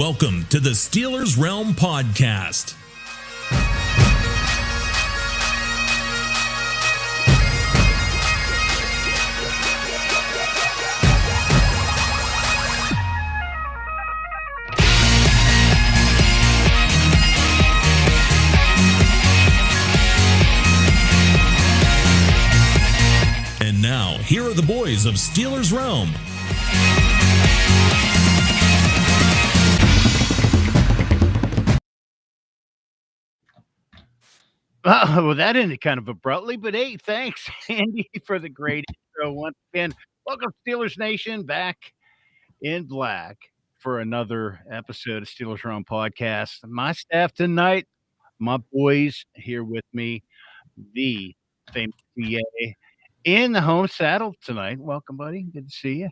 Welcome to the Steelers Realm Podcast. And now, here are the boys of Steelers Realm. Well, that ended kind of abruptly, but hey, thanks, Andy, for the great intro once again. Welcome, Steelers Nation, back in black for another episode of Steelers Realm Podcast. My staff tonight, my boys here with me, the famous TA in the home saddle tonight. Welcome, buddy. Good to see you.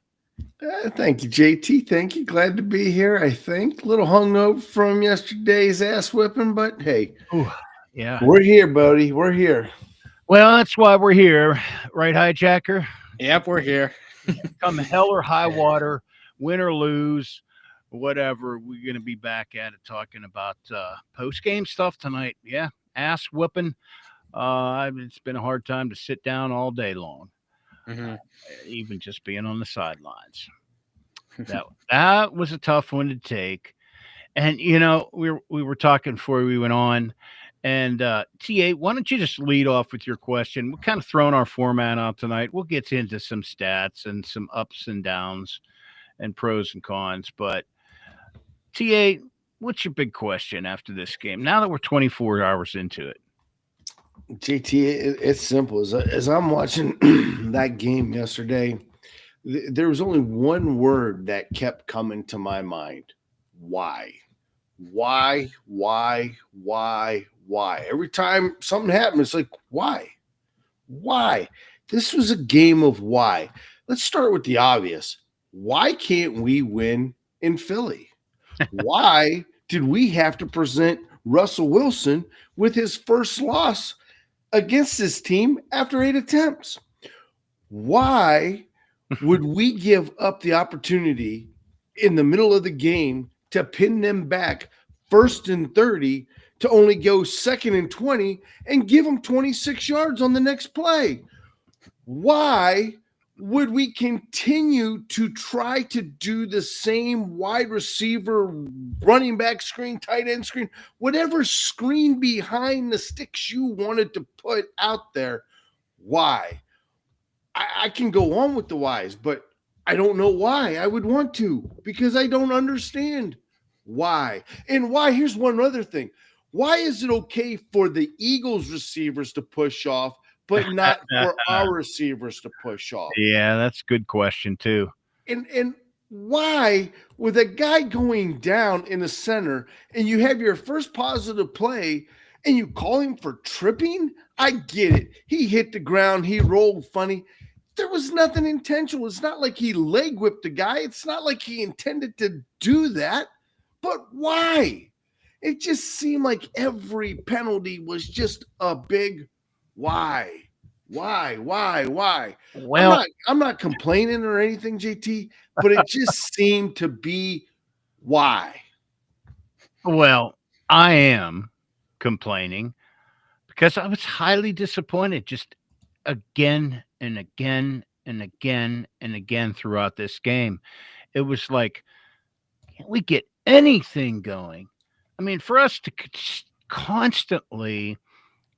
Thank you, JT. Thank you. Glad to be here, I think. A little hungover from yesterday's ass whipping, but hey. Ooh, yeah. We're here, buddy. We're here. Well, that's why we're here. Right, hijacker? Yep, we're here. Come hell or high water, win or lose, whatever, we're going to be back at it talking about post-game stuff tonight. Yeah, ass whooping. It's been a hard time to sit down all day long, even just being on the sidelines. That was a tough one to take. And, you know, we were talking before we went on. And TA, why don't you just lead off with your question? We're kind of throwing our format out tonight. We'll get into some stats and some ups and downs and pros and cons. But TA, what's your big question after this game? Now that we're 24 hours into it. JT, it's simple. As I'm watching that game yesterday, there was only one word that kept coming to my mind. Why? Why? Every time something happened, it's like, why? This was a game of why. Let's start with the obvious. Why can't we win in Philly? Why did we have to present Russell Wilson with his first loss against this team after 8 attempts? Why would we give up the opportunity in the middle of the game to pin them back 1st and 30 to only go 2nd and 20 and give them 26 yards on the next play? Why would we continue to try to do the same wide receiver, running back screen, tight end screen, whatever screen behind the sticks you wanted to put out there? Why? I can go on with the whys, but I don't know why I would want to, because I don't understand why. And why, here's one other thing. Why is it okay for the Eagles receivers to push off, but not for our receivers to push off? Yeah, that's a good question too. And why, with a guy going down in the center and you have your first positive play and you call him for tripping? I get it. He hit the ground. He rolled funny. There was nothing intentional. It's not like he leg whipped the guy. It's not like he intended to do that. But why? It just seemed like every penalty was just a big why? Well, I'm not complaining or anything, JT, but it just seemed to be why. Well, I am complaining because I was highly disappointed just again and again and again and again throughout this game. It was like, can't we get anything going? I mean, for us to constantly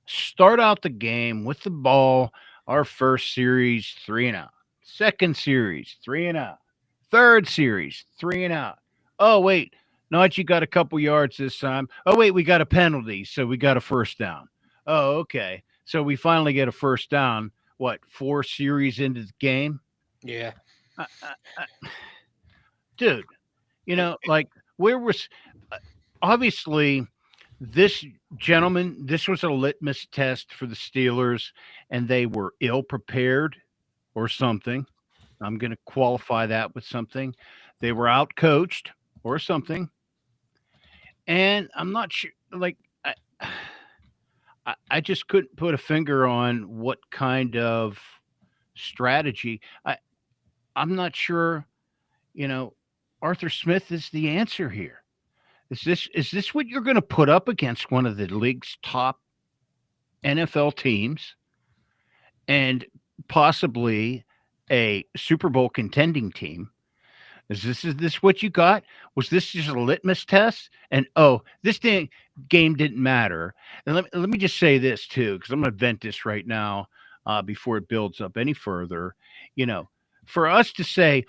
start out the game with the ball, our first series, 3 and out. Second series, 3 and out. Third series, 3 and out. Oh, wait, Najee got a couple yards this time. Oh, wait, we got a penalty, so we got a first down. Oh, okay. So we finally get a first down, 4 series into the game? Yeah. Dude, you know, like, where was obviously this was a litmus test for the Steelers, and they were ill prepared or something. I'm going to qualify that with something. They were out coached or something. And I'm not sure, like, I just couldn't put a finger on what kind of strategy. I'm not sure, you know, Arthur Smith is the answer here. Is this what you're going to put up against one of the league's top NFL teams and possibly a Super Bowl contending team? Is this what you got? Was this just a litmus test? And this game didn't matter. And let me just say this too, because I'm going to vent this right now before it builds up any further. For us to say,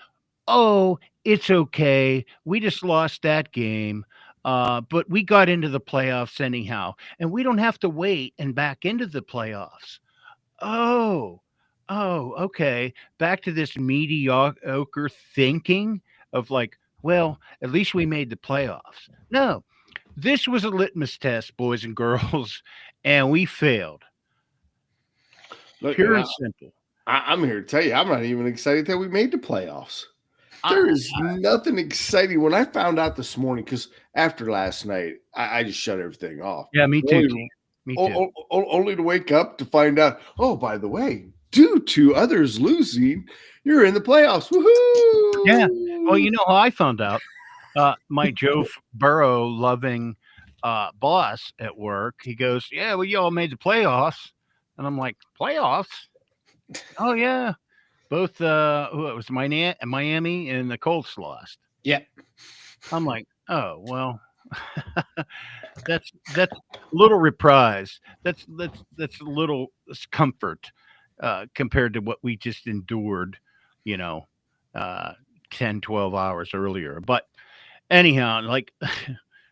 "Oh, it's okay, we just lost that game, but we got into the playoffs anyhow, and we don't have to wait and back into the playoffs." Oh, okay. Back to this mediocre thinking of like, well, at least we made the playoffs. No, this was a litmus test, boys and girls, and we failed. Look, Pure and simple. I'm here to tell you, I'm not even excited that we made the playoffs. There is nothing exciting. When I found out this morning, because after last night, I just shut everything off. Yeah, me too. Me too. Only to wake up to find out, oh, by the way, due to others losing, you're in the playoffs. Woohoo! Yeah. Well, you know how I found out? My Joe Burrow loving boss at work, he goes, "Yeah, well, you all made the playoffs." And I'm like, "Playoffs? Oh, yeah. Both who it was Miami and the Colts lost." Yeah. I'm like, "Oh, well, that's a little reprise. That's a little comfort compared to what we just endured, 10, 12 hours earlier." But anyhow, like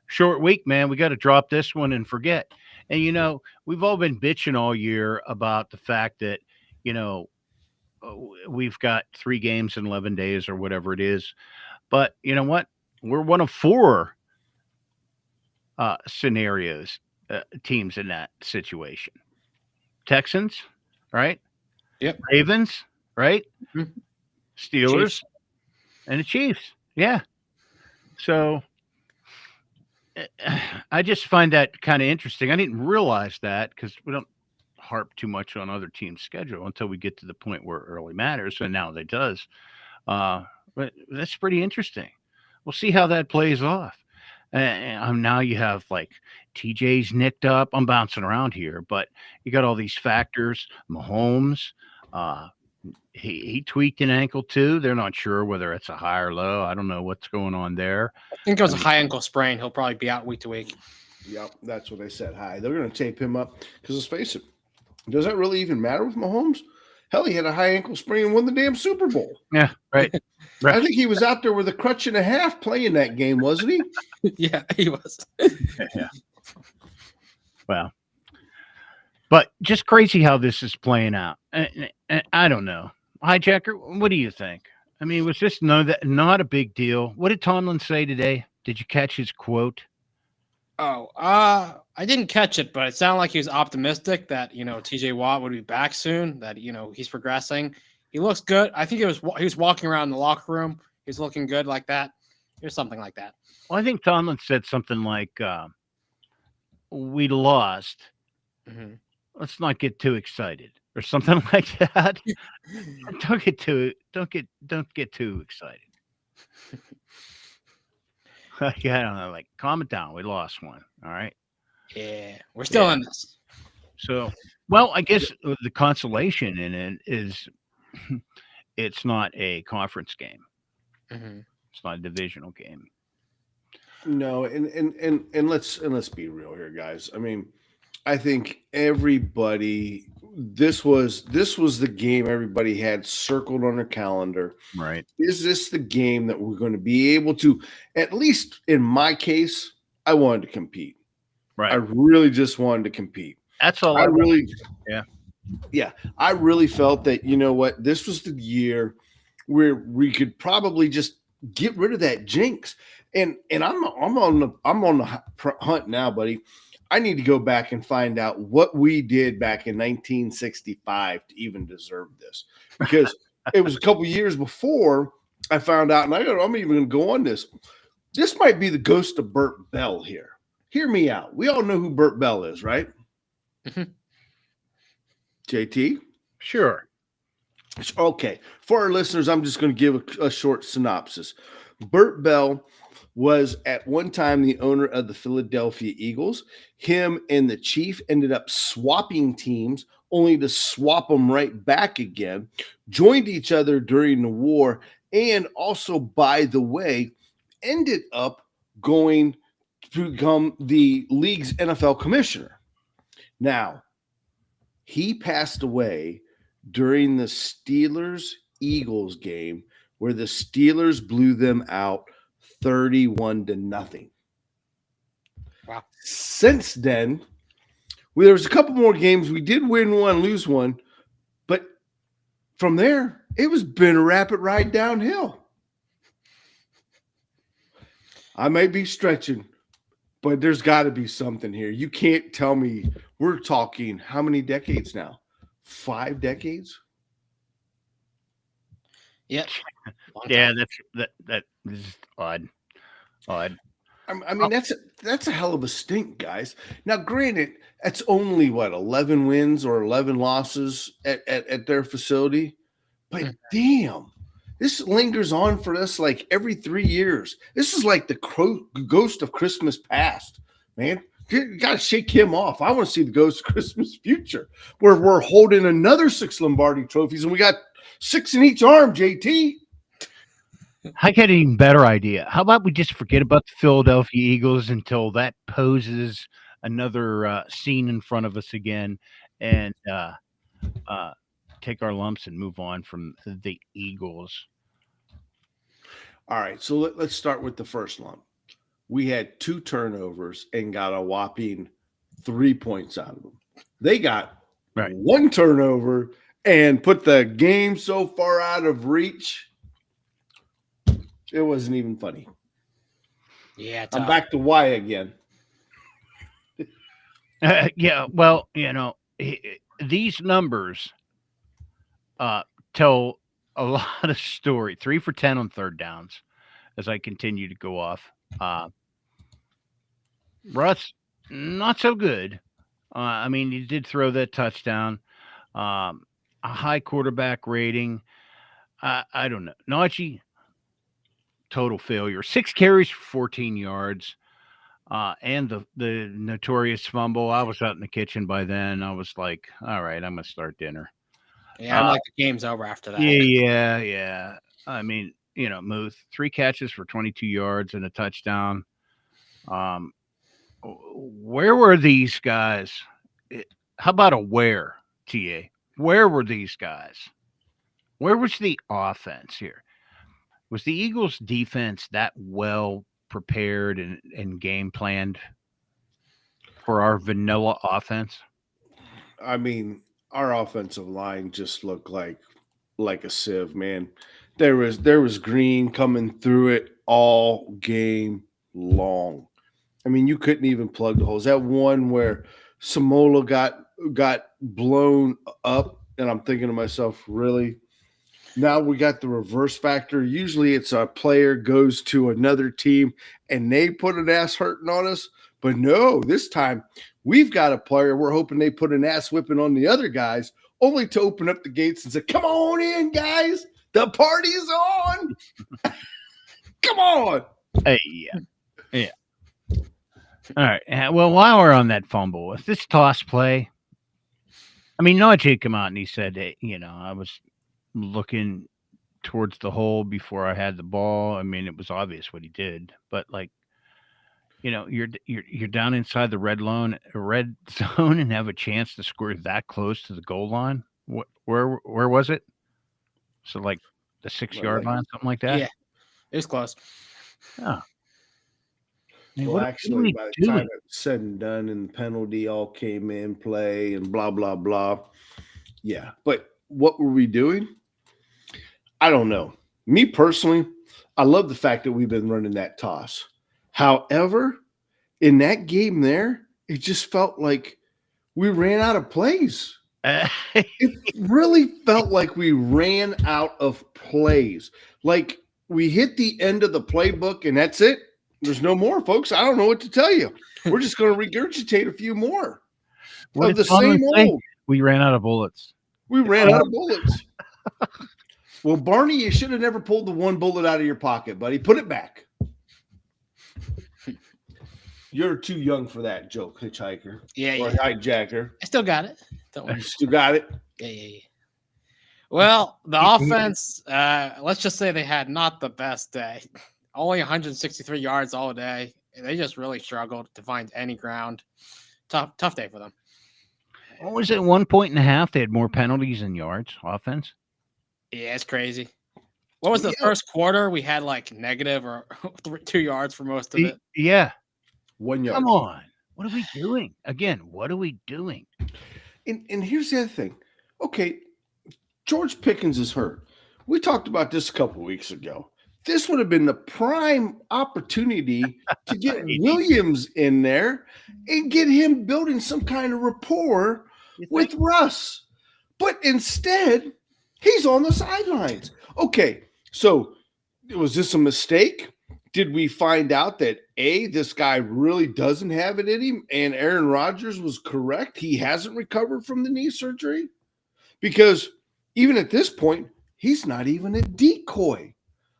short week, man, we got to drop this one and forget. And we've all been bitching all year about the fact that, we've got 3 games in 11 days or whatever it is. But you know what? We're one of 4 scenarios, teams in that situation. Texans, right? Yep. Ravens, right? Mhm. Steelers, Chiefs. and the Chiefs. Yeah. So I just find that kind of interesting. I didn't realize that because we don't harp too much on other teams' schedule until we get to the point where it really matters. And now it does. But that's pretty interesting. We'll see how that plays off. And now you have like TJ's nicked up. I'm bouncing around here, but you got all these factors. Mahomes, he tweaked an ankle too. They're not sure whether it's a high or low. I don't know what's going on there. I think it was a high ankle sprain. He'll probably be out week to week. Yep, that's what they said. Hi, they're going to tape him up because let's face it, does that really even matter with Mahomes? Hell, he had a high ankle sprain and won the damn Super Bowl. Yeah, right. I think he was out there with a crutch and a half playing that game, wasn't he? Yeah, he was. Yeah. Well, but just crazy how this is playing out. And I don't know. Hijacker, what do you think? I mean, was this not a big deal? What did Tomlin say today? Did you catch his quote? Oh, I didn't catch it, but it sounded like he was optimistic that, TJ Watt would be back soon, that, he's progressing. He looks good. I think he was walking around the locker room. He's looking good like that. Or something like that. Well, I think Tomlin said something like, we lost. Mm-hmm. Let's not get too excited or something like that. Don't get too excited. I don't know, like calm it down. We lost one. All right. Yeah, we're still in this. So, well, I guess the consolation in it is it's not a conference game. Mm-hmm. It's not a divisional game. No, and let's be real here, guys. I mean, I think everybody this was the game everybody had circled on their calendar. Right. Is this the game that we're going to be able to, at least in my case, I wanted to compete. Right. I really just wanted to compete. That's all I really I really felt that, you know what, this was the year where we could probably just get rid of that jinx. And I'm on the hunt now, buddy. I need to go back and find out what we did back in 1965 to even deserve this, because it was a couple years before I found out, and I'm even going to go on this. This might be the ghost of Burt Bell here. Hear me out. We all know who Burt Bell is, right? Mm-hmm. JT? Sure. Okay. For our listeners, I'm just going to give a short synopsis. Burt Bell was at one time the owner of the Philadelphia Eagles. Him and the Chief ended up swapping teams, only to swap them right back again, joined each other during the war, and also, by the way, ended up going to become the league's NFL commissioner. Now, he passed away during the Steelers-Eagles game where the Steelers blew them out 31-0. Wow. Since then, there was a couple more games. We did win one, lose one, but from there, it was been a rapid ride downhill. I may be stretching, but there's got to be something here. You can't tell me we're talking how many decades now? 5 decades? Yep. Yeah, that is odd. Odd. I mean, that's a hell of a stink, guys. Now, granted, that's only 11 wins or 11 losses at their facility, but damn, this lingers on for us like every 3 years. This is like the ghost of Christmas past, man. You got to shake him off. I want to see the ghost of Christmas future, where we're holding another 6 Lombardi trophies, and we got 6 in each arm. JT. I got an even better idea. How about we just forget about the Philadelphia Eagles until that poses another scene in front of us again, and take our lumps and move on from the Eagles. All right, so let's start with the first lump. We had 2 turnovers and got a whopping 3 points out of them. They got 1 turnover and put the game so far out of reach. It wasn't even funny. Yeah, I'm back to why again. Yeah, well, these numbers tell a lot of story. 3 for 10 on third downs as I continue to go off. Russ, not so good. I mean, he did throw that touchdown. A high quarterback rating. I don't know. Najee, total failure. 6 carries for 14 yards. And the notorious fumble. I was out in the kitchen by then. I was like, all right, I'm going to start dinner. Yeah, I'm like, the game's over after that. Yeah. I mean, Muth, 3 catches for 22 yards and a touchdown. Where were these guys? How about a where, TA? Where were these guys? Where was the offense here? Was the Eagles' defense that well prepared and game planned for our vanilla offense? I mean, our offensive line just looked like a sieve, man. There was green coming through it all game long. I mean, you couldn't even plug the holes. That one where Samola got blown up, and I'm thinking to myself, really? Now we got the reverse factor. Usually it's a player goes to another team and they put an ass hurting on us. But no, this time we've got a player. We're hoping they put an ass whipping on the other guys, only to open up the gates and say, come on in, guys. The party's on. Come on. Hey, yeah. All right. Well, while we're on that fumble, if this toss play, I mean, Najee came out and he said, hey, I was looking towards the hole before I had the ball. I mean, it was obvious what he did, but you're down inside the red zone and have a chance to score that close to the goal line. Where was it? So like the 6-yard line, something like that. Yeah, it was close. Oh. Man, Well, actually, by the time it was said and done and the penalty all came in play and blah, blah, blah. Yeah. But what were we doing? I don't know. Me personally, I love the fact that we've been running that toss. However, in that game there, it just felt like we ran out of plays. It really felt like we ran out of plays. Like we hit the end of the playbook and that's it. There's no more, folks. I don't know what to tell you. We're just going to regurgitate a few more of the same old. We ran out of bullets. We ran out of bullets. Well, Barney, you should have never pulled the one bullet out of your pocket, buddy. Put it back. You're too young for that joke, hitchhiker. Yeah, Or hijacker. I still got it. Don't You worry. still got it? Yeah. Well, the offense, let's just say they had not the best day. Only 163 yards all day. They just really struggled to find any ground. Tough day for them. What was it? 1.5 points? They had more penalties than yards. Offense. Yeah, it's crazy. What was the first quarter? We had like negative or 2 yards for most of it. Yeah. 1 yard. Come on. What are we doing? Again, what are we doing? And here's the other thing. Okay, George Pickens is hurt. We talked about this a couple weeks ago. This would have been the prime opportunity to get Williams in there and get him building some kind of rapport with Russ. But instead, he's on the sidelines. Okay, so was this a mistake? Did we find out that, A, this guy really doesn't have it in him, and Aaron Rodgers was correct? He hasn't recovered from the knee surgery? Because even at this point, he's not even a decoy.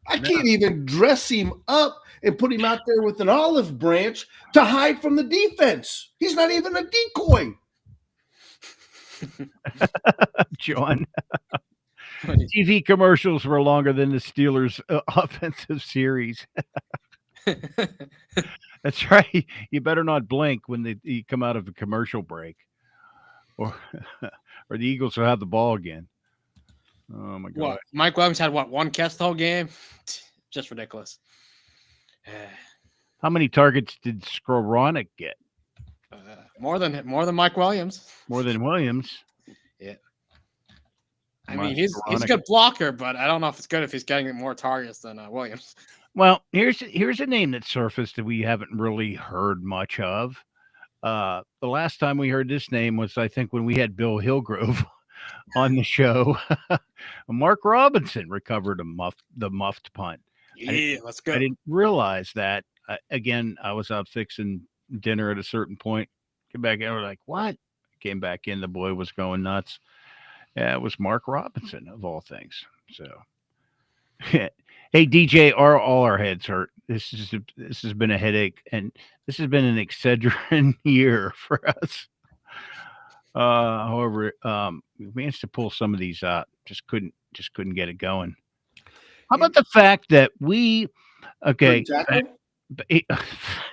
I can't even dress him up and put him out there with an olive branch to hide from the defense. He's not even a decoy. John. TV commercials were longer than the Steelers' offensive series. That's right. You better not blink when you come out of a commercial break, or the Eagles will have the ball again. Oh my God! What? Mike Williams had one catch the whole game? Just ridiculous. How many targets did Skowronek get? More than Mike Williams. More than Williams. Yeah. I mean, he's a good blocker, but I don't know if it's good if he's getting more targets than Williams. Well, here's a name that surfaced that we haven't really heard much of. The last time we heard this name was, I think, when we had Bill Hillgrove on the show. Mark Robinson recovered the muffed punt. Yeah, let's go. I didn't realize that. Again, I was out fixing dinner at a certain point. Came back in, we're like, what? Came back in, the boy was going nuts. Yeah, it was Mark Robinson of all things. So, hey DJ, all our heads hurt. This has been a headache, and this has been an Excedrin year for us. However, we managed to pull some of these out. Just couldn't get it going. How about the fact that we? Okay,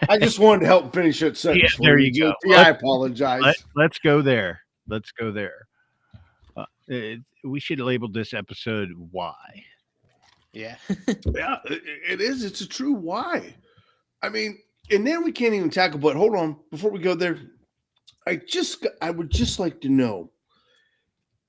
I just wanted to help finish it. Yeah, there you go. I apologize. Let's go there. We should label this episode "Why." Yeah, yeah, it is. It's a true why. I mean, and then we can't even tackle. But hold on, before we go there, I would just like to know: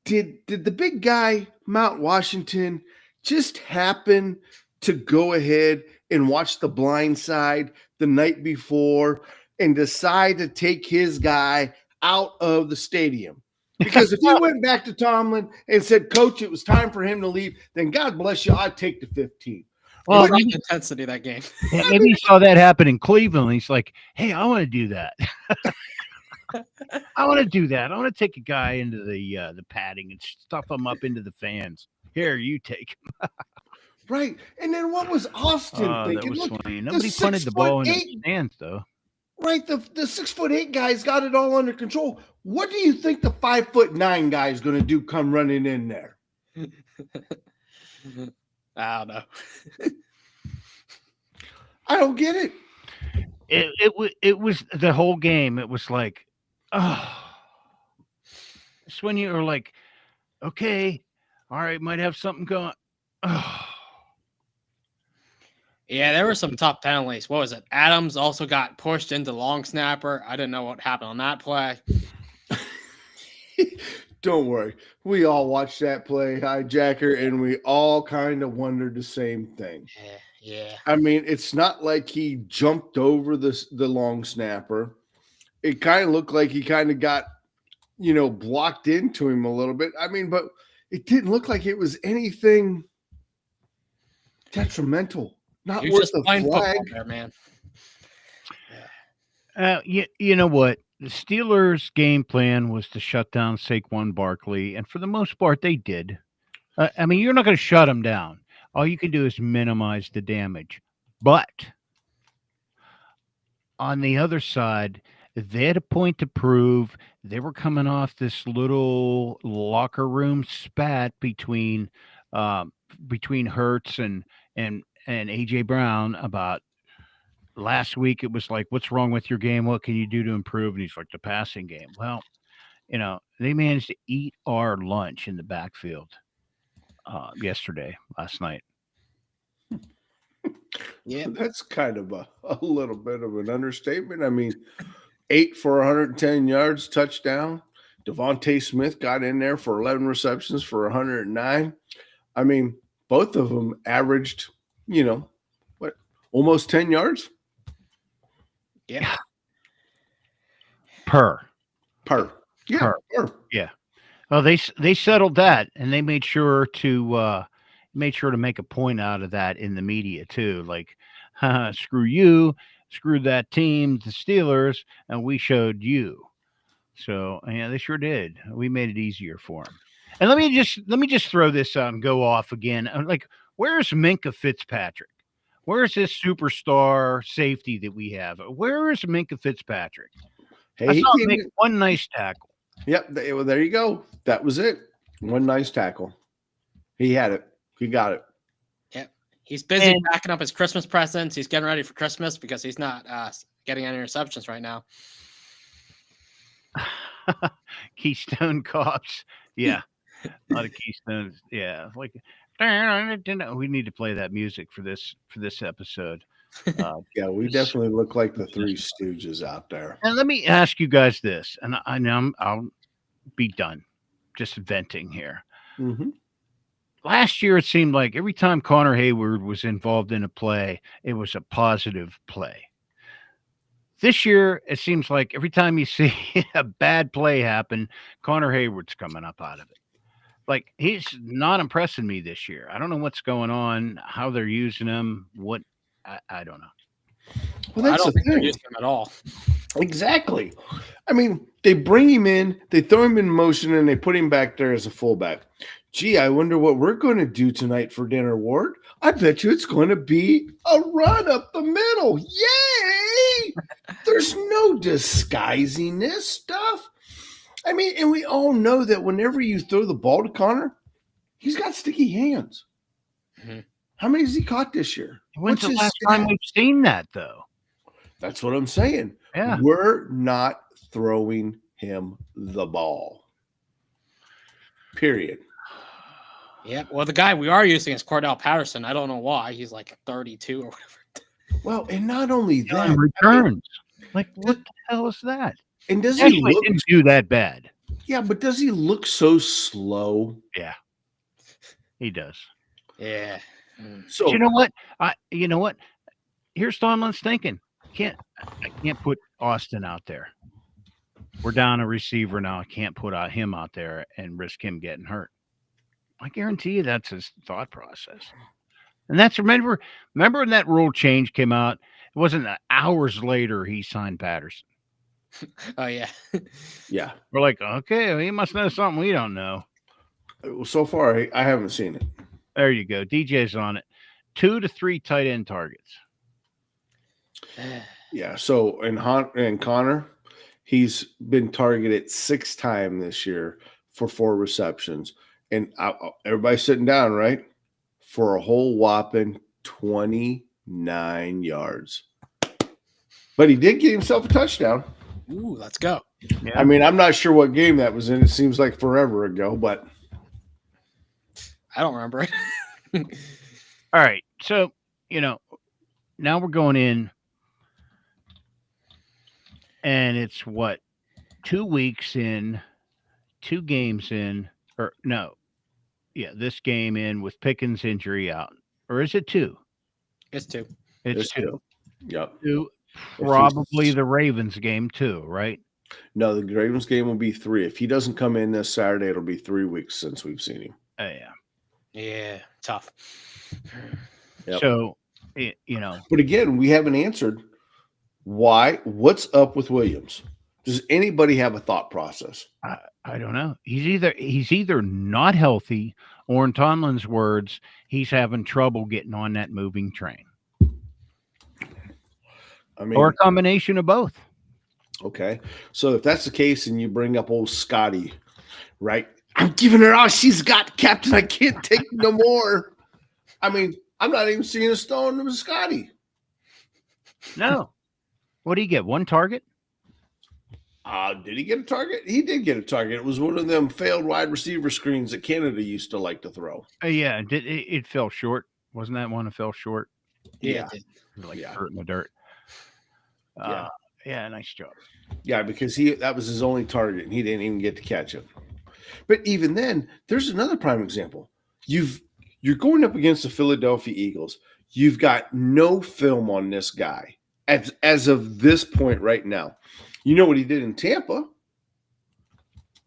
Did the big guy Mount Washington just happen to go ahead and watch The Blind Side the night before and decide to take his guy out of the stadium? Because if he went back to Tomlin and said, Coach, it was time for him to leave, then God bless you, I'd take the 15. Well, the intensity of that game. Maybe he saw that happen in Cleveland. He's like, hey, I want to do that. I want to do that. I want to take a guy into the padding and stuff him up into the fans. Here, you take him. Right. And then what was Austin thinking? That was Look, funny. Nobody punted the ball in the stands, though. Right. The 6'8" guy's got it all under control. What do you think the 5'9" guy is going to do come running in there? I don't know. I don't get it. It was the whole game. It was like, oh, it's when you were like, okay, all right, might have something going. Oh. Yeah, there were some tough penalties. What was it? Adams also got pushed into long snapper. I didn't know what happened on that play. Don't worry. We all watched that play, hijacker, and we all kind of wondered the same thing. Yeah. I mean, it's not like he jumped over the long snapper. It kind of looked like he kind of got, blocked into him a little bit. I mean, but it didn't look like it was anything detrimental. Not worth the flag, there, man. You know what? The Steelers' game plan was to shut down Saquon Barkley, and for the most part, they did. I mean, you're not going to shut him down. All you can do is minimize the damage. But on the other side, they had a point to prove. They were coming off this little locker room spat between Hurts and AJ Brown about last week. It was like, what's wrong with your game? What can you do to improve? And he's like, the passing game. Well, they managed to eat our lunch in the backfield last night. Yeah, That's kind of a little bit of an understatement. I mean, 8 for 110 yards, touchdown. Devontae Smith got in there for 11 receptions for 109. I mean, both of them averaged, almost 10 yards yeah. Per. Yeah. Yeah. Well, they settled that, and they made sure to make a point out of that in the media too. Like, screw you, screw that team, the Steelers, and we showed you. So yeah, they sure did. We made it easier for them. And let me just throw this out and go off again. Like, where's Minkah Fitzpatrick? Where's this superstar safety that we have? Where is Minkah Fitzpatrick? Hey, I he saw him came make in- one nice tackle. Yep. Well, there you go. That was it. One nice tackle. He had it. He got it. Yep. He's busy packing up his Christmas presents. He's getting ready for Christmas because he's not getting any interceptions right now. Keystone Cops. Yeah. A lot of Keystones. Yeah. Like, we need to play that music for this episode. Yeah, we definitely look like the Three Stooges out there. And let me ask you guys this, and I know I'll be done just venting here. Mm-hmm. Last year, it seemed like every time Connor Hayward was involved in a play, it was a positive play. This year, it seems like every time you see a bad play happen, Connor Hayward's coming up out of it. Like, he's not impressing me this year. I don't know what's going on, how they're using him, I don't know. Well, that's I don't the think they're thing. using him at all. Exactly. I mean, they bring him in, they throw him in motion, and they put him back there as a fullback. Gee, I wonder what we're going to do tonight for dinner, Ward. I bet you it's going to be a run up the middle. Yay! There's no disguising this stuff. I mean, and we all know that whenever you throw the ball to Connor, he's got sticky hands. Mm-hmm. How many has he caught this year? When's What's the his last stat? time we've seen that, though? That's what I'm saying. Yeah. We're not throwing him the ball. Period. Yeah. Well, the guy we are using is Cordell Patterson. I don't know why. He's like 32 or whatever. Well, and not only that, And returns. Like, what the hell is that? and does he Actually, look? didn't do that bad. Yeah, but does he look so slow? Yeah, he does. Yeah. So But you know what? Here's Tomlin's thinking. I can't put Austin out there. We're down a receiver now. I can't put him out there and risk him getting hurt. I guarantee you that's his thought process. And that's remember when that rule change came out, it wasn't hours later he signed Patterson. Oh, yeah. yeah. We're like, okay, he must know something we don't know. So far, I haven't seen it. There you go. DJ's on it. 2 to 3 tight end targets. Yeah. So and Connor, he's been targeted 6 times this year for 4 receptions, and everybody's sitting down, right, for a whole whopping 29 yards. But he did get himself a touchdown. Ooh, let's go. Yeah. I mean, I'm not sure what game that was in. It seems like forever ago, but I don't remember it. All right. So, now we're going in, and it's 2 weeks in, 2 games in, or no. Yeah, this game in with Pickens' injury out. Or is it 2? It's 2. It's 2. Yep. 2. Probably the Ravens game too, right? No, the Ravens game will be 3. If he doesn't come in this Saturday, it'll be 3 weeks since we've seen him. Yeah. Yeah, tough. Yep. So, But again, we haven't answered why. What's up with Williams? Does anybody have a thought process? I don't know. He's either not healthy, or in Tomlin's words, he's having trouble getting on that moving train. I mean, or a combination of both. okay. So if that's the case, and you bring up old Scotty, right? I'm giving her all she's got, Captain. I can't take no more. I mean, I'm not even seeing a stone with Scotty. No. What did he get? One target? Did he get a target? He did get a target. It was one of them failed wide receiver screens that Canada used to like to throw. Yeah, it fell short. Wasn't that one that fell short? Yeah. It was like hurt in the dirt. Yeah, nice job. Yeah, because that was his only target, and he didn't even get to catch it. But even then, there's another prime example. You're going up against the Philadelphia Eagles. You've got no film on this guy as of this point right now. You know what he did in Tampa?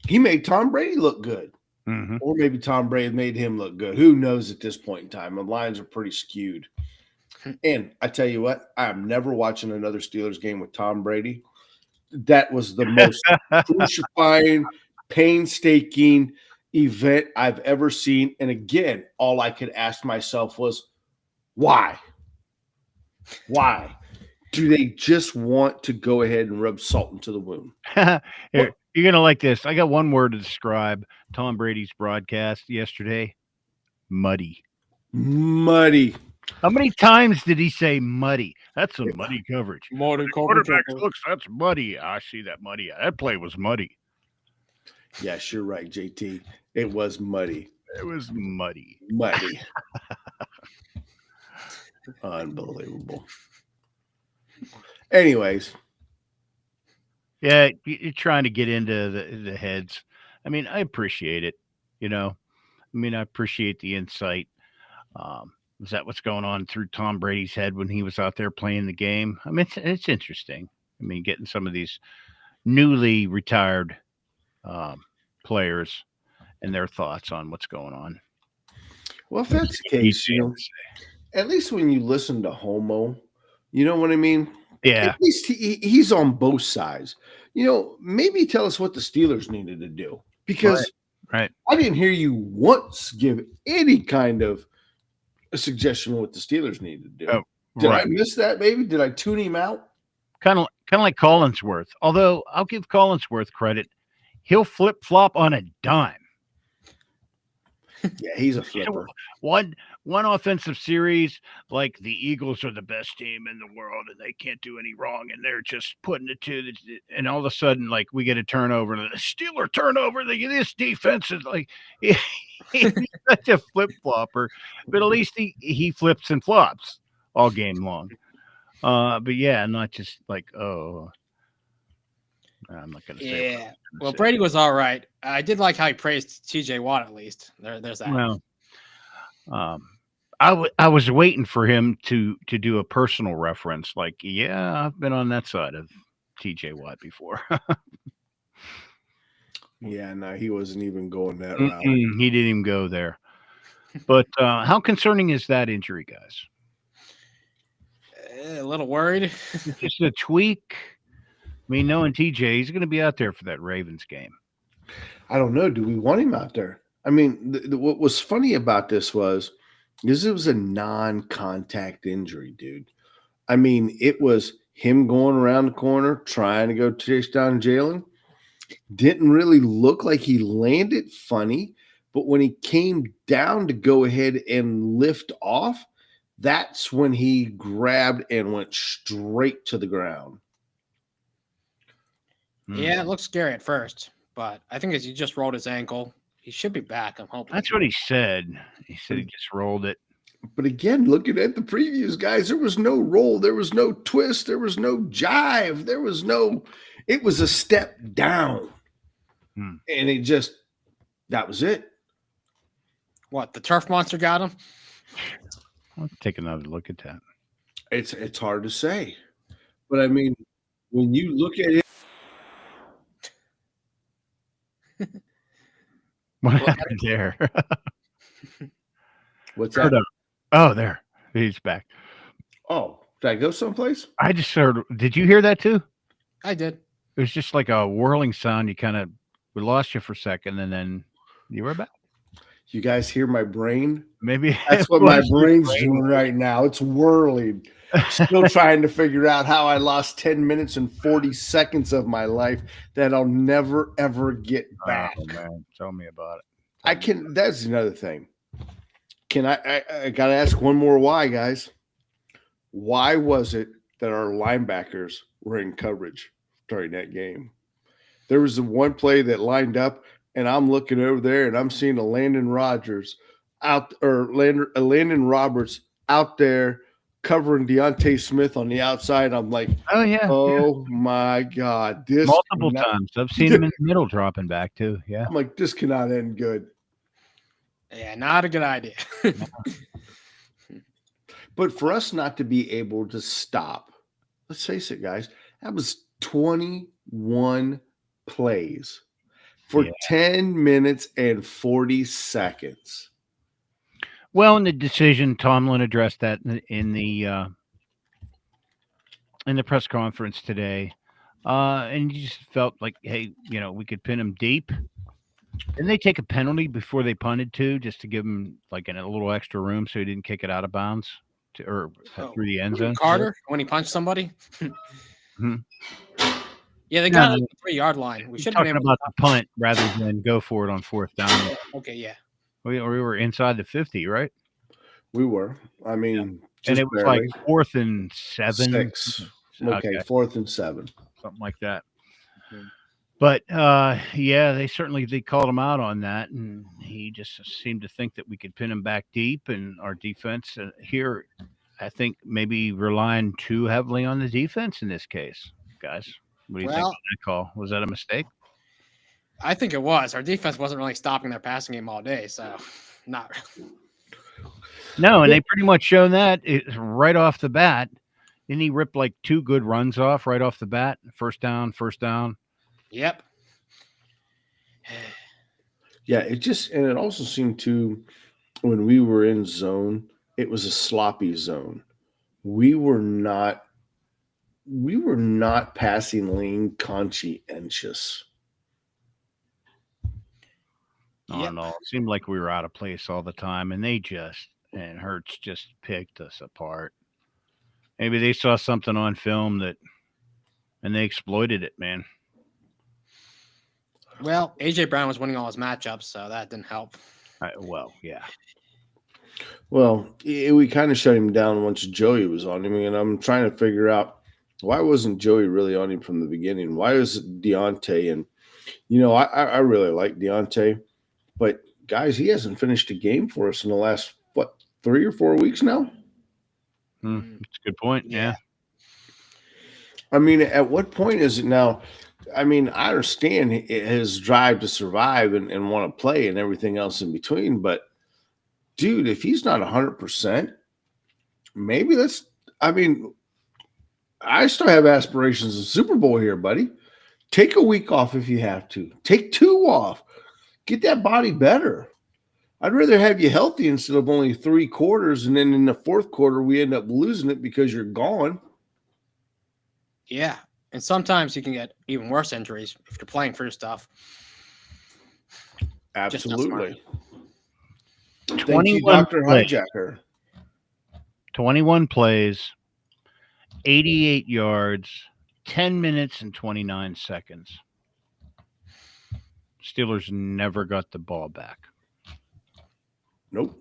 He made Tom Brady look good. Mm-hmm. Or maybe Tom Brady made him look good. Who knows at this point in time? The lines are pretty skewed. And I tell you what, I'm never watching another Steelers game with Tom Brady. That was the most crucifying, painstaking event I've ever seen. And again, all I could ask myself was, why? Why? Do they just want to go ahead and rub salt into the wound? Here, you're going to like this. I got one word to describe Tom Brady's broadcast yesterday. Muddy. Muddy. How many times did he say muddy? That's some muddy coverage. Muddy Quarterback looks, that's muddy. I see that muddy. That play was muddy. Yes, you're right, JT. It was muddy. It was muddy. Muddy. Unbelievable. Anyways. Yeah, you're trying to get into the heads. I mean, I appreciate it. I appreciate the insight. Is that what's going on through Tom Brady's head when he was out there playing the game? I mean, it's interesting. I mean, getting some of these newly retired players and their thoughts on what's going on. Well, if that's the case, at least when you listen to Homo, you know what I mean? Yeah. At least he's on both sides. Maybe tell us what the Steelers needed to do. Because right. I didn't hear you once give any kind of a suggestion on what the Steelers needed to do. Did I miss that, maybe? Did I tune him out? Kind of like Collinsworth. Although I'll give Collinsworth credit. He'll flip-flop on a dime. Yeah, he's a flipper. One offensive series, like the Eagles are the best team in the world and they can't do any wrong, and they're just putting it to and all of a sudden, like, we get a turnover, the Steeler turnover. This defense is like he's such a flip-flopper, but at least he flips and flops all game long. But yeah, not just like, I'm not going to say. Yeah. Well, Brady was all right. I did like how he praised TJ Watt, at least. There's that. Well, I was waiting for him to do a personal reference, like, yeah, I've been on that side of TJ Watt before. Yeah, no, he wasn't even going that route. He didn't even go there. But how concerning is that injury, guys? A little worried. Just a tweak. I mean, knowing TJ, he's going to be out there for that Ravens game. I don't know. Do we want him out there? I mean, what was funny about this was it was a non-contact injury, dude. I mean, it was him going around the corner trying to go chase down Jaylen. Didn't really look like he landed funny, but when he came down to go ahead and lift off, that's when he grabbed and went straight to the ground. Yeah, it looks scary at first, but I think as he just rolled his ankle, he should be back. I'm hoping. That's what he said. He said he just rolled it. But again, looking at the previews, guys, there was no roll. There was no twist. There was no jive. It was a step down. And that was it. What, the turf monster got him? I'll take another look at that. It's hard to say. But I mean, when you look at it. What happened there? What's that? Oh, there. He's back. Oh, did I go someplace? I just heard. Did you hear that too? I did. It was just like a whirling sound. We lost you for a second, and then you were back. You guys hear my brain? Maybe That's what my brain's doing right now. It's whirling. Still trying to figure out how I lost 10 minutes and 40 seconds of my life that I'll never, ever get back. Oh, man. Tell me about it. That's another thing. I got to ask one more why, guys. Why was it that our linebackers were in coverage during that game? There was the one play that lined up, and I'm looking over there, and I'm seeing a Landon Roberts out there covering Deontay Smith on the outside. I'm like, oh yeah, my God, multiple times. I've seen him in the middle dropping back too. Yeah, I'm like, this cannot end good. Yeah, not a good idea. But for us not to be able to stop, let's face it, guys, that was 21 plays for 10 minutes and 40 seconds. Well, in the decision, Tomlin addressed that in the press conference today, and you just felt like, hey, we could pin him deep. Didn't they take a penalty before they punted too, just to give him like a little extra room so he didn't kick it out of bounds through the end zone? Carter, when he punched somebody. Hmm. Yeah, they got the 3-yard line. We should have been about the punt rather than go for it on fourth down. Okay, yeah. We were inside the 50, right? We were. I mean, and it was barely. Like 4th and 7. 6. Okay, 4th and 7. Something like that. Okay. But they called him out on that, and he just seemed to think that we could pin him back deep, and our defense here, I think, maybe relying too heavily on the defense in this case, guys. What do you think of that call? Was that a mistake? I think it was. Our defense wasn't really stopping their passing game all day, so not really. No, and they pretty much shown that right off the bat. Didn't he rip like 2 good runs off right off the bat? First down. Yep. Yeah, it also seemed to, when we were in zone, it was a sloppy zone. We were not passing lean, conscientious. No. It seemed like we were out of place all the time, and Hurts just picked us apart. Maybe they saw something on film and they exploited it, man. Well, A.J. Brown was winning all his matchups, so that didn't help. Yeah. Well, we kind of shut him down once Joey was on him, and I'm trying to figure out why wasn't Joey really on him from the beginning? Why was it Deontay? And, I really like Deontay, but, guys, he hasn't finished a game for us in the last, 3 or 4 weeks now? That's a good point, yeah. I mean, at what point is it now? I mean, I understand his drive to survive and want to play and everything else in between, but, dude, if he's not 100%, maybe I still have aspirations of Super Bowl here, buddy. Take a week off if you have to. Take 2 off. Get that body better. I'd rather have you healthy instead of only 3 quarters, and then in the 4th quarter we end up losing it because you're gone. Yeah, and sometimes you can get even worse injuries if you're playing for your stuff. Absolutely. Thank you, Dr. Hijacker. 21 plays, 88 yards, 10 minutes and 29 seconds. Steelers never got the ball back. Nope.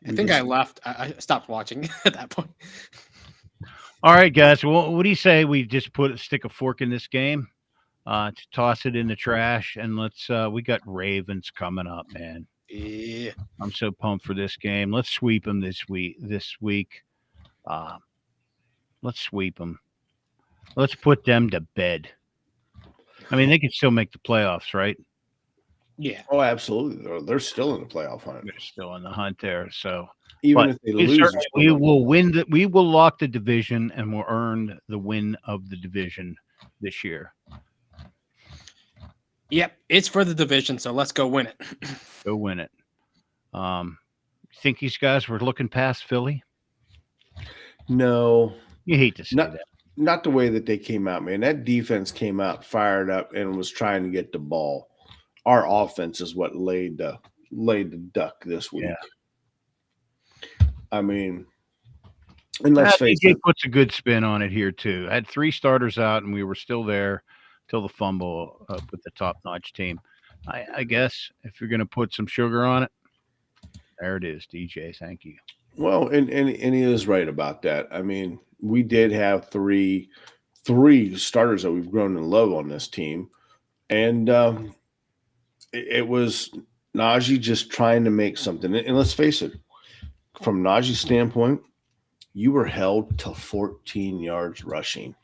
I think I left. I stopped watching at that point. All right, guys. Well, what do you say we just stick a fork in this game, to toss it in the trash, and we got Ravens coming up, man. Yeah. I'm so pumped for this game. Let's sweep them this week. Let's sweep them. Let's put them to bed. I mean, they can still make the playoffs, right? Yeah. Oh, absolutely. They're still in the playoff hunt. They're still in the hunt there. So even if they lose, we will win. We will lock the division, and we'll earn the win of the division this year. Yep, it's for the division, so let's go win it. Go win it. Think these guys were looking past Philly? No. You hate to say that. Not the way that they came out, man. That defense came out fired up and was trying to get the ball. our offense is what laid the duck this week. I mean, and let's face DJ it. puts a good spin on it here too. I had 3 starters out, and we were still there till the fumble with the top-notch team. I guess if you're going to put some sugar on it, there it is, DJ. Thank you. Well, and he is right about that. I mean, we did have three starters that we've grown to love on this team, and it was Najee just trying to make something. And let's face it, from Najee's standpoint, you were held to 14 yards rushing.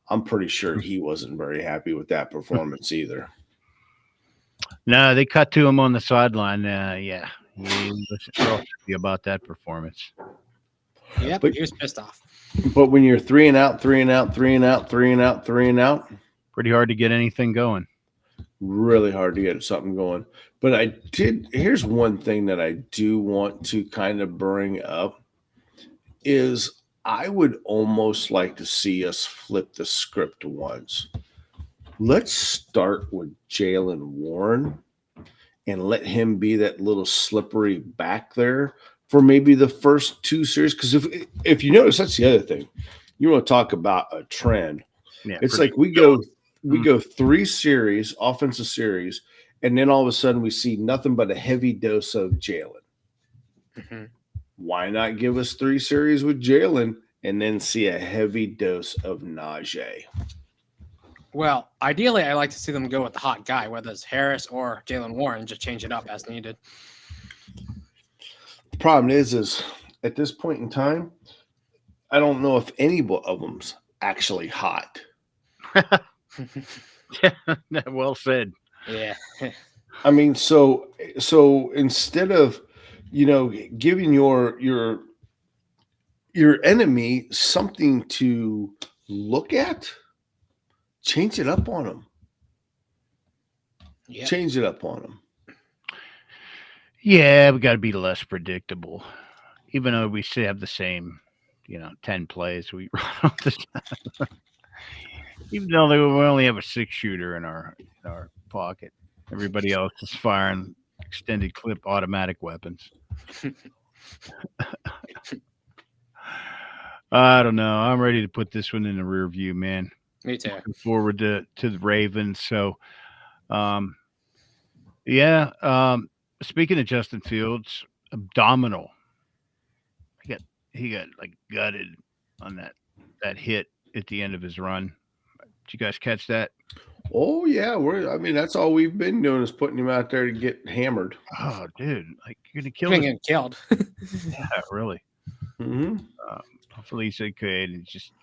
I'm pretty sure he wasn't very happy with that performance either. No, they cut to him on the sideline. Yeah, he was real happy about that performance. Yeah, but he was pissed off. But when you're 3 and out, 3 and out, 3 and out, 3 and out, 3 and out, pretty hard to get anything going. Really hard to get something going. But here's one thing that I do want to kind of bring up is I would almost like to see us flip the script once. Let's start with Jaylen Warren and let him be that little slippery back there for maybe the first 2 series. Because if you notice, that's the other thing. You want to talk about a trend. Yeah, it's like we go 3 series, offensive series, and then all of a sudden we see nothing but a heavy dose of Jaylen. Mm-hmm. Why not give us 3 series with Jaylen and then see a heavy dose of Najee? Well, ideally, I like to see them go with the hot guy, whether it's Harris or Jaylen Warren, just change it up as needed. The problem is at this point in time, I don't know if any of them's actually hot. Well said. Yeah. I mean, so instead of giving your enemy something to look at, change it up on them. Yeah. Change it up on them. Yeah, we got to be less predictable. Even though we still have the same, 10 plays we run off the time. Even though we only have a 6-shooter in our pocket, everybody else is firing extended clip automatic weapons. I don't know. I'm ready to put this one in the rear view, man. Me too. Looking forward to the Ravens. So, speaking of Justin Fields, abdominal. He got like gutted on that hit at the end of his run. Did you guys catch that? Oh yeah, that's all we've been doing is putting him out there to get hammered. Oh, dude, like you're gonna kill him. Getting killed. Yeah, really. Mm-hmm. Hopefully he's okay. And just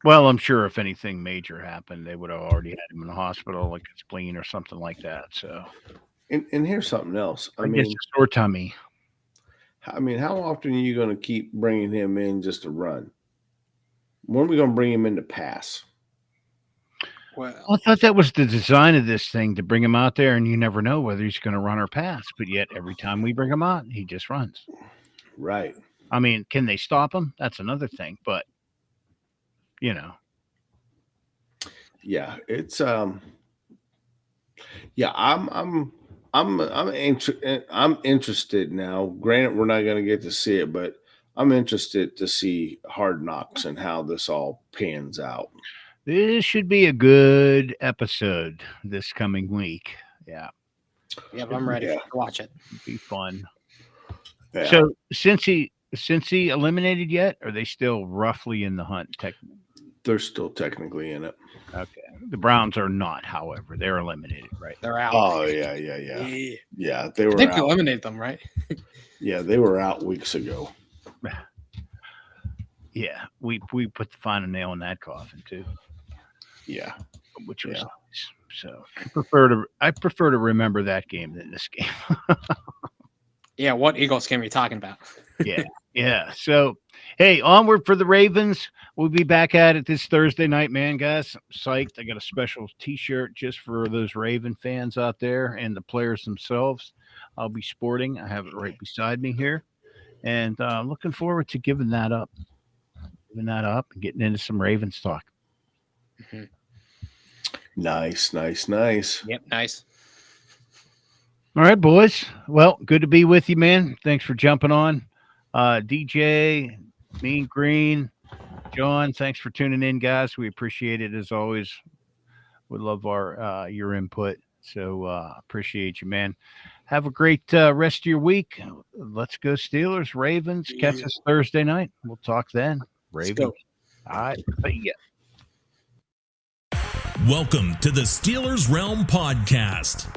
well, I'm sure if anything major happened, they would have already had him in the hospital, like a spleen or something like that. So, and here's something else. I guess a sore tummy. I mean, how often are you going to keep bringing him in just to run? When are we going to bring him in to pass? Well, I thought that was the design of this thing, to bring him out there, and you never know whether he's going to run or pass. But yet, every time we bring him out, he just runs. Right. I mean, can they stop him? That's another thing. But yeah, it's I'm interested now. Granted, we're not going to get to see it, but I'm interested to see Hard Knocks and how this all pans out. This should be a good episode this coming week. Yeah. Yep, I'm ready to watch it. It'll be fun. Yeah. So since he eliminated yet, are they still roughly in the hunt? They're still technically in it. Okay. The Browns are not, however. They're eliminated, right? They're out. Oh, yeah. Yeah, they were out. I think we eliminated them, right? Yeah, they were out weeks ago. Yeah, we put the final nail in that coffin, too. Yeah. Which was nice. So I prefer to remember that game than this game. Yeah, what Eagles game are you talking about? Yeah. So, hey, onward for the Ravens. We'll be back at it this Thursday night, man, guys. I'm psyched. I got a special T-shirt just for those Raven fans out there and the players themselves. I'll be sporting. I have it right beside me here. And looking forward to giving that up. And getting into some Ravens talk. Mm-hmm. Nice. Yep, nice. All right, boys. Well, good to be with you, man. Thanks for jumping on. DJ, Mean Green, John, thanks for tuning in, guys. We appreciate it as always. We love our your input. So appreciate you, man. Have a great rest of your week. Let's go Steelers, Ravens. Catch us Thursday night. We'll talk then. Ravens. Let's go. All right. See ya. Welcome to the Steelers Realm Podcast.